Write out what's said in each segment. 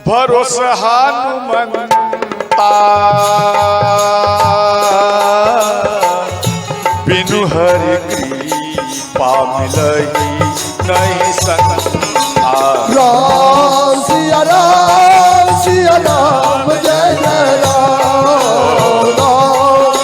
भरोसा हनुमंता बिनु हरि कृपा मिलही नहीं संता। राम सिया राम जय जय राम। राम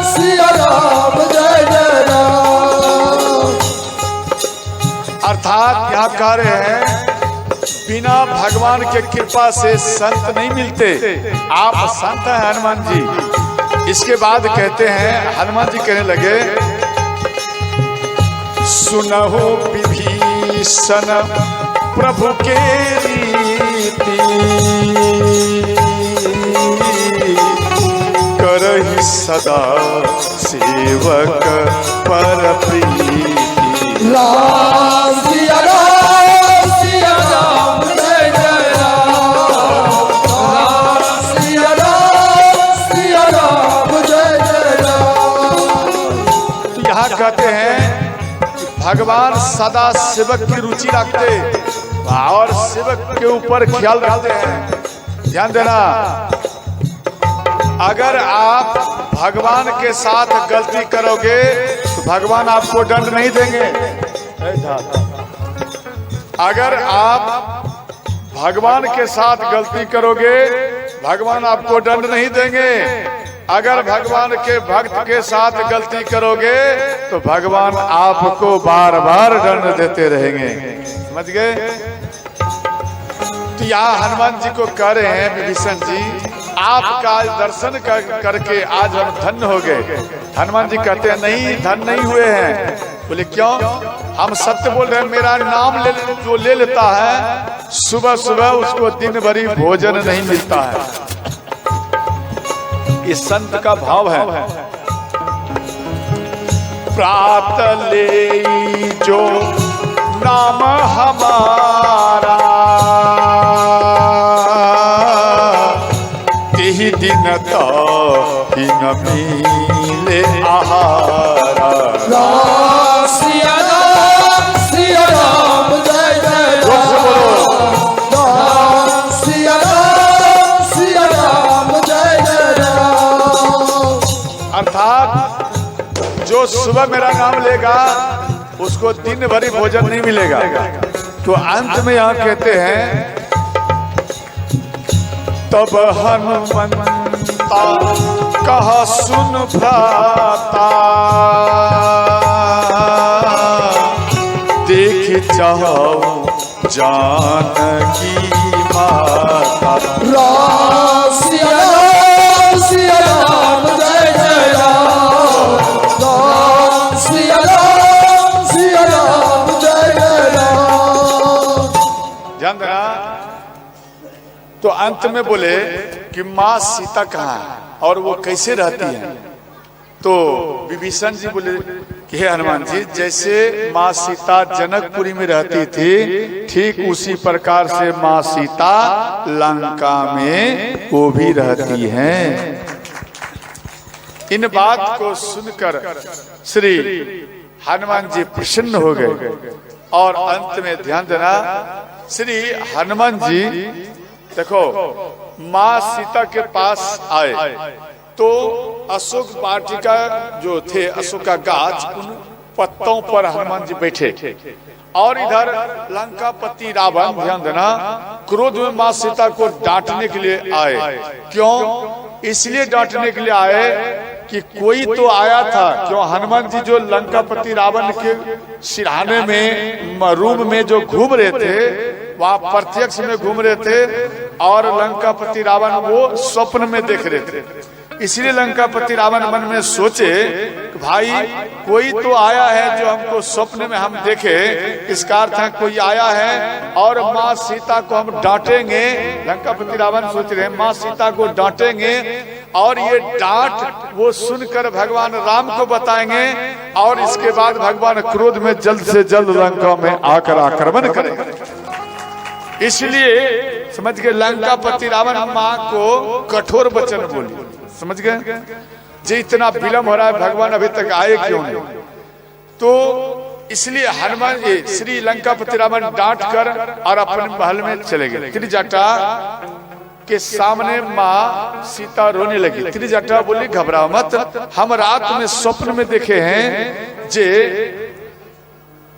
सिया राम जय जय राम। अर्थात यहाँ कह रहे हैं बिना भगवान के कृपा से संत नहीं मिलते। आप संत हैं हनुमान जी। इसके बाद कहते हैं, हनुमान जी कहने लगे, सुनहो विभीषण प्रभु के रीति करहि सदा सेवक पर प्रीति। राम सिया राम जय जय राम। राम सिया राम जय जय राम। यहाँ कहते हैं भगवान सदा सेवक की रुचि रखते और सेवक के ऊपर ख्याल रखते हैं। ध्यान देना, अगर आप भगवान के साथ गलती करोगे तो भगवान आपको दंड नहीं देंगे। अगर आप भगवान के साथ गलती करोगे भगवान आपको दंड नहीं देंगे। अगर भगवान के भक्त के साथ गलती करोगे तो भगवान आपको बार बार दंड देते रहेंगे। समझ गए? तो यहाँ हनुमान जी को कह रहे हैं, विभीषण जी आपका दर्शन करके आज हम धन्य हो गए। हनुमान जी कहते हैं नहीं, धन्य नहीं हुए हैं। बोले क्यों? हम सत्य बोल रहे हैं। मेरा नाम जो ले लेता है सुबह सुबह उसको दिन भरी भोजन नहीं मिलता है। ये संत का भाव है। प्रातः ले जो नाम हमारा तेहि दिन ही न मिले आहारा। राम सिया राम जय जय राम। राम सिया राम जय जय राम। अर्थात जो सुबह मेरा नाम लेगा उसको दिन भरी भोजन नहीं मिलेगा। तो अंत में यहाँ कहते हैं तब हनुमंता कहा सुन भ्राता देख चाहो जानकी माता। राम सिया राम जय जय राम। राम सिया राम जय जय राम। ध्यान देना। तो अंत में बोले कि माँ सीता कहाँ है और वो कैसे रहती है। तो विभीषण जी बोले कि हे हनुमान जी, जैसे माँ सीता जनकपुरी में रहती थी ठीक उसी प्रकार से माँ सीता लंका में वो भी रहती हैं। इन बात को सुनकर श्री हनुमान जी प्रसन्न हो गए। और अंत में ध्यान देना, श्री हनुमान जी देखो माँ सीता के पास आए तो अशोक वाटिका जो थे, अशोक का गाछ, उन पत्तों पर हनुमान जी बैठे और इधर लंकापति रावण, ध्यान देना, क्रोध में माँ सीता को डांटने के लिए आए। क्यों? इसलिए डांटने के लिए आए कि कोई तो आया था। क्यों? हनुमान जी जो लंकापति रावण के सिरहाने में रूम में जो घूम रहे थे वहां प्रत्यक्ष में घूम रहे थे और लंकापति रावण वो स्वप्न में देख रहे थे। इसलिए लंकापति रावण मन में सोचे कि भाई कोई तो आया है जो हमको स्वप्न में हम देखे, इसका अर्थ है कोई आया है और माँ सीता को हम डांटेंगे। लंकापति रावण सोच रहे हैं माँ सीता को डांटेंगे और ये डांट वो सुनकर भगवान राम को बताएंगे और इसके बाद भगवान क्रोध में जल्द से जल्द लंका में आकर आक्रमण करेंगे। इसलिए समझ गए लंकापति रावण माँ को कठोर वचन बोली। समझ गए जी इतना विलम्ब हो रहा है, भगवान अभी तक आए क्यों नहीं। तो इसलिए हनुमान श्री लंकापति रावण डांट कर और अपने महल में चले गए। त्रिजटा के सामने माँ सीता रोने लगी। त्रिजटा बोली घबराओ मत, हम रात में स्वप्न में देखे हैं जे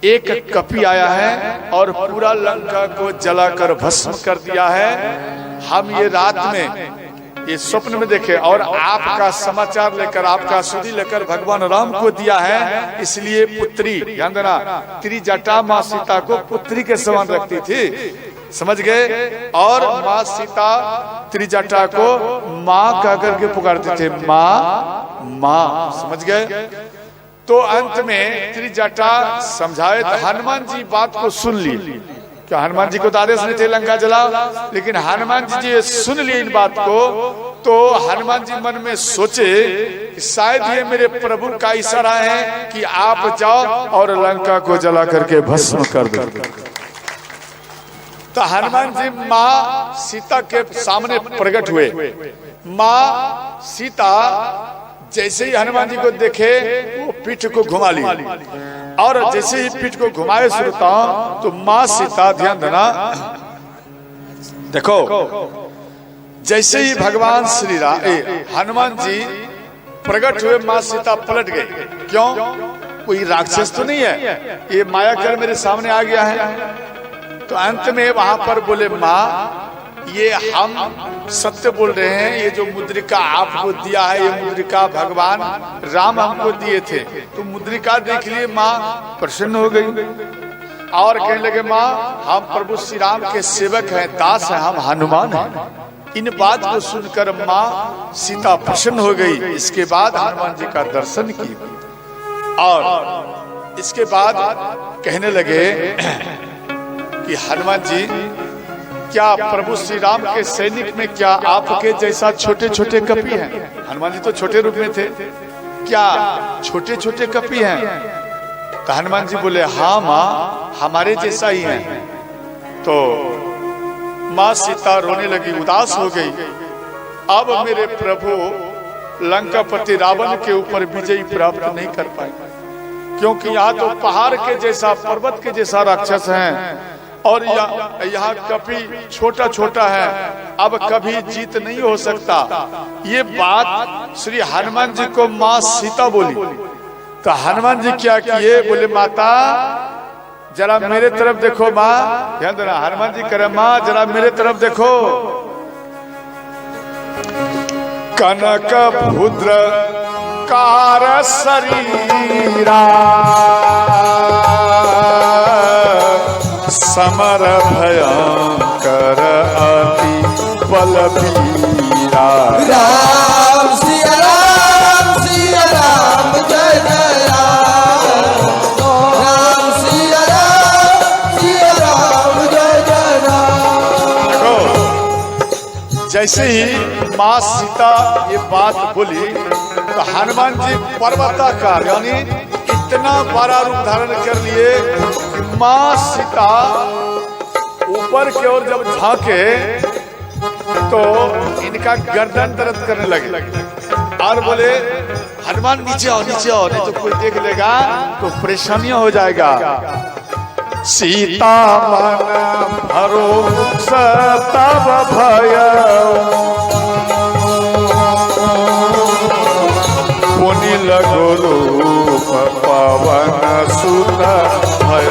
एक कपि आया है और पूरा लंका को जलाकर भस्म कर दिया है। हम ये रात में ये स्वप्न में देखे और आपका समाचार लेकर, आपका सुधी लेकर भगवान राम को दिया है। इसलिए पुत्री, ध्यान देना, त्रिजटा माँ सीता को पुत्री के समान रखती थी, समझ गए। और माँ सीता त्रिजटा को माँ कह करके पुकारते थे, माँ माँ, समझ गए। तो अंत में त्रिजटा समझाए तो हनुमान जी बात को सुन ली। क्या हनुमान जी को तो आदेश नहीं थे लंका जलाओ, लेकिन हनुमान जी सुन लिए इन बात को। तो हनुमान जी मन में सोचे कि शायद ये मेरे प्रभु का इशारा है कि आप जाओ और लंका को जला करके भस्म कर दो। तो हनुमान जी माँ सीता के सामने प्रकट हुए। माँ सीता जैसे ही हनुमान जी को देखे वो पीठ को घुमा ली, और जैसे ही पीठ को घुमाए श्रोता तो माँ सीता, ध्यान देना, देखो जैसे ही भगवान श्री राम हनुमान जी प्रकट हुए, माँ सीता पलट गई। क्यों? कोई राक्षस तो नहीं है, ये माया कर मेरे सामने आ गया है। तो अंत में वहां पर बोले, माँ ये हम सत्य बोल रहे हैं, ये जो मुद्रिका आपको दिया है, ये मुद्रिका भगवान राम हमको दिए थे। तो मुद्रिका देख लिए, माँ प्रसन्न हो गई और कहने लगे, माँ हम प्रभु श्री राम के सेवक हैं, दास हैं, हम हनुमान हैं। इन बात को सुनकर माँ सीता प्रसन्न हो गई। इसके बाद हनुमान जी का दर्शन किया और इसके बाद कहने लगे कि हनुमान जी, क्या प्रभु श्री राम के सैनिक में क्या आपके जैसा छोटे छोटे कपि हैं? हनुमान जी तो छोटे रूप में थे, क्या छोटे छोटे कपि हैं? तो हनुमान जी बोले, हाँ माँ हमारे जैसा ही हैं। तो माँ सीता रोने लगी, उदास हो गई। अब मेरे प्रभु लंकापति रावण के ऊपर विजय प्राप्त नहीं कर पाए, क्योंकि यहाँ तो पहाड़ के जैसा, पर्वत के जैसा राक्षस हैं और यहाँ कपि छोटा छोटा है, अब कभी जीत नहीं हो सकता। ये बात श्री हनुमान जी को माँ सीता बोली। तो हनुमान जी क्या किए? बोले, माता जरा मेरे तरफ देखो। माँ ध्यान देना, हनुमान जी करे, माँ जरा मेरे तरफ देखो। कनक भुद्र कार शरीरा समर भयंकर अति बलबीरा। राम सिया राम, सिया राम जय जय राम। राम सिया राम, सिया राम जय जय राम। देखो जैसे ही माँ सीता ये बात बोली तो हनुमान जी पर्वताकार यानी इतना बड़ा रूप धारण कर लिए कि माँ सीता ऊपर की ओर जब झांके तो इनका गर्दन दर्द करने लगे और बोले, हनुमान नीचे आओ, नीचे आओ, नहीं तो कोई देख लेगा तो परेशानियां हो जाएगा। सीता मन भरोसा तब भय पुनि लगो रूप पवन सुत भय।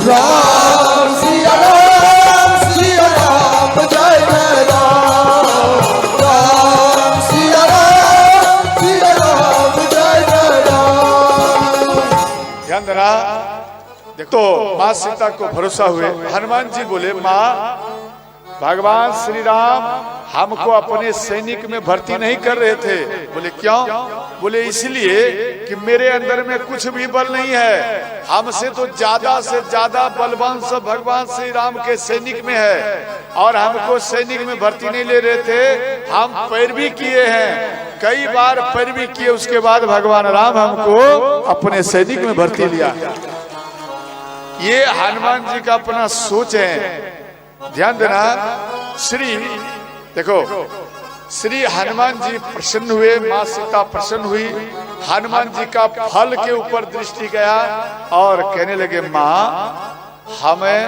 राम सिया राम, सिया राम जय जय राम। राम सिया राम, सिया राम जय जय राम। ध्यान देना, तो माँ सीता को भरोसा हुए। हनुमान जी बोले, माँ भगवान श्री राम हमको अपने सैनिक में भर्ती नहीं कर रहे थे। बोले क्यों? बोले इसलिए कि मेरे अंदर में कुछ भी बल नहीं है, हमसे तो ज्यादा से ज्यादा बलवान सब भगवान श्री राम के सैनिक में है और हमको सैनिक में भर्ती नहीं ले रहे थे। हम पैरवी किए हैं, कई बार पैरवी किए, उसके बाद भगवान राम हमको अपने सैनिक में भर्ती लिया। ये हनुमान जी का अपना सोच है। ध्यान देना, देखो श्री हनुमान जी प्रसन्न हुए, माँ सीता प्रसन्न हुई हनुमान जी का फल के ऊपर दृष्टि गया और कहने लगे माँ हमें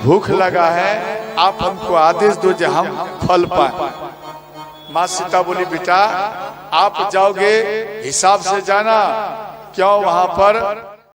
भूख लगा है, आप हमको आदेश दो जो हम फल पाए। माँ सीता बोली बेटा आप जाओगे हिसाब से जाना, क्यों वहां पर